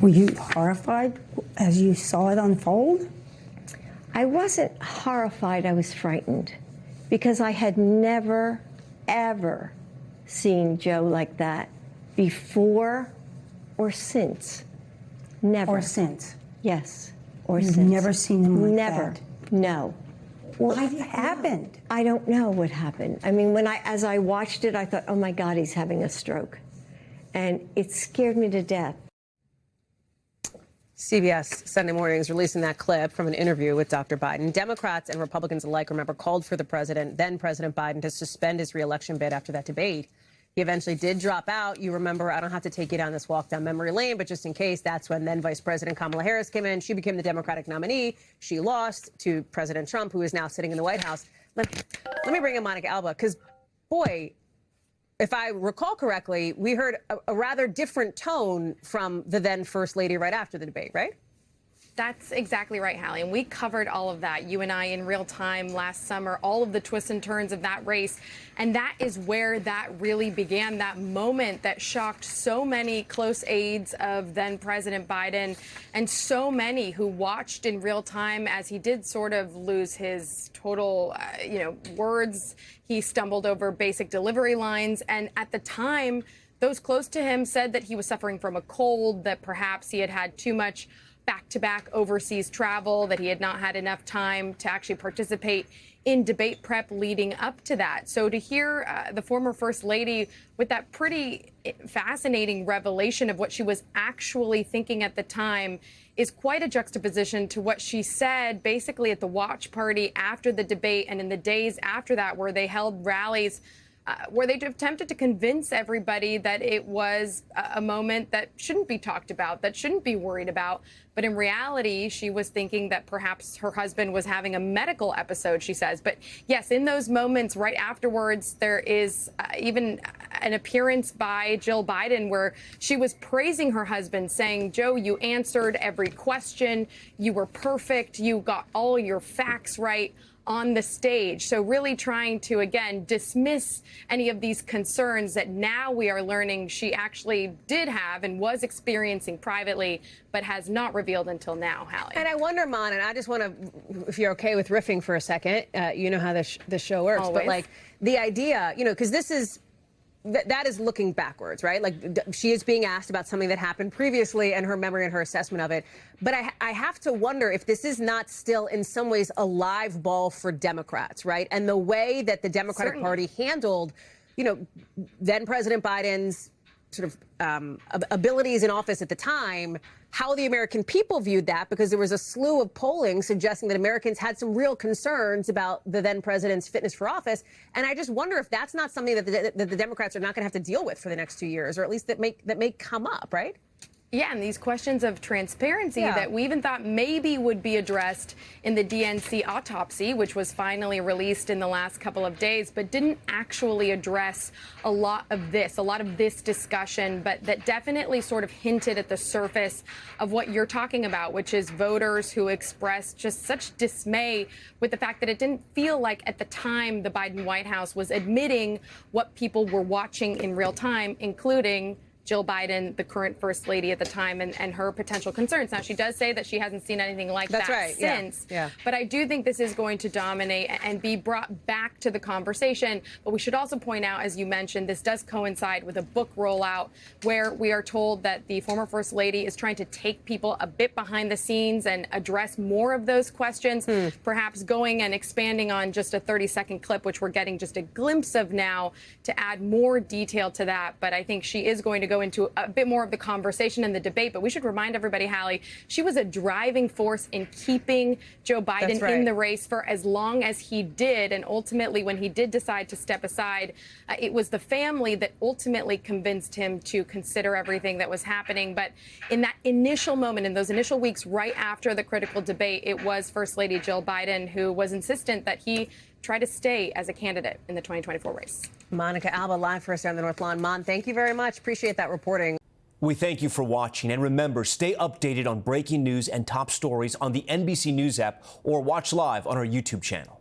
Were you horrified as you saw it unfold? I wasn't horrified, I was frightened because I had never, ever seen Joe like that before or since. Never. Or since? Yes, or You've since. never seen him like never. that? No. What happened? I don't know what happened. I mean, as I watched it, I thought, oh my God, he's having a stroke. And it scared me to death. CBS Sunday Morning is releasing that clip from an interview with Dr. Biden. Democrats and Republicans alike, remember, called for then President Biden, to suspend his re-election bid after that debate. He eventually did drop out. You remember, I don't have to take you down this walk down memory lane, but just in case, that's when then Vice President Kamala Harris came in. She became the Democratic nominee. She lost to President Trump, who is now sitting in the White House. Let me bring in Monica Alba, because, boy, if I recall correctly, we heard a rather different tone from the then First Lady right after the debate, right? That's exactly right, Hallie. And we covered all of that, you and I, in real time last summer, all of the twists and turns of that race. And that is where that really began, that moment that shocked so many close aides of then President Biden and so many who watched in real time as he did sort of lose his total, words. He stumbled over basic delivery lines. And at the time, those close to him said that he was suffering from a cold, that perhaps he had had too much back-to-back overseas travel, that he had not had enough time to actually participate in debate prep leading up to that. So to hear the former First Lady with that pretty fascinating revelation of what she was actually thinking at the time is quite a juxtaposition to what she said basically at the watch party after the debate and in the days after that, where they held rallies where they attempted to convince everybody that it was a moment that shouldn't be talked about, that shouldn't be worried about. But in reality, she was thinking that perhaps her husband was having a medical episode, she says. But yes, in those moments right afterwards, there is even an appearance by Jill Biden where she was praising her husband, saying, Joe, you answered every question. You were perfect. You got all your facts right on the stage. So really trying to, again, dismiss any of these concerns that now we are learning she actually did have and was experiencing privately, but has not revealed until now, Hallie. And I wonder, Mon, and I just want to, if you're okay with riffing for a second, you know how the show works, Always. but like the idea, because this is, that is looking backwards, right? Like she is being asked about something that happened previously and her memory and her assessment of it. But I have to wonder if this is not still in some ways a live ball for Democrats, right? And the way that the Democratic Party handled, then President Biden's sort of abilities in office at the time, how the American people viewed that, because there was a slew of polling suggesting that Americans had some real concerns about the then president's fitness for office. And I just wonder if that's not something that the Democrats are not going to have to deal with for the next 2 years, or at least that may come up, right? Yeah, and these questions of transparency that we even thought maybe would be addressed in the DNC autopsy, which was finally released in the last couple of days, but didn't actually address a lot of this discussion, but that definitely sort of hinted at the surface of what you're talking about, which is voters who expressed just such dismay with the fact that it didn't feel like at the time the Biden White House was admitting what people were watching in real time, including Jill Biden, the current First Lady at the time, and her potential concerns. Now, she does say that she hasn't seen anything like that since. Yeah. But I do think this is going to dominate and be brought back to the conversation. But we should also point out, as you mentioned, this does coincide with a book rollout where we are told that the former First Lady is trying to take people a bit behind the scenes and address more of those questions, perhaps going and expanding on just a 30-second clip, which we're getting just a glimpse of now, to add more detail to that. But I think she is going to go into a bit more of the conversation and the debate. But we should remind everybody, Hallie, she was a driving force in keeping Joe Biden in the race for as long as he did. And ultimately, when he did decide to step aside, it was the family that ultimately convinced him to consider everything that was happening. But in that initial moment, in those initial weeks right after the critical debate, it was First Lady Jill Biden who was insistent that he try to stay as a candidate in the 2024 race. Monica Alba live for us down the North Lawn. Mon, thank you very much. Appreciate that reporting. We thank you for watching. And remember, stay updated on breaking news and top stories on the NBC News app or watch live on our YouTube channel.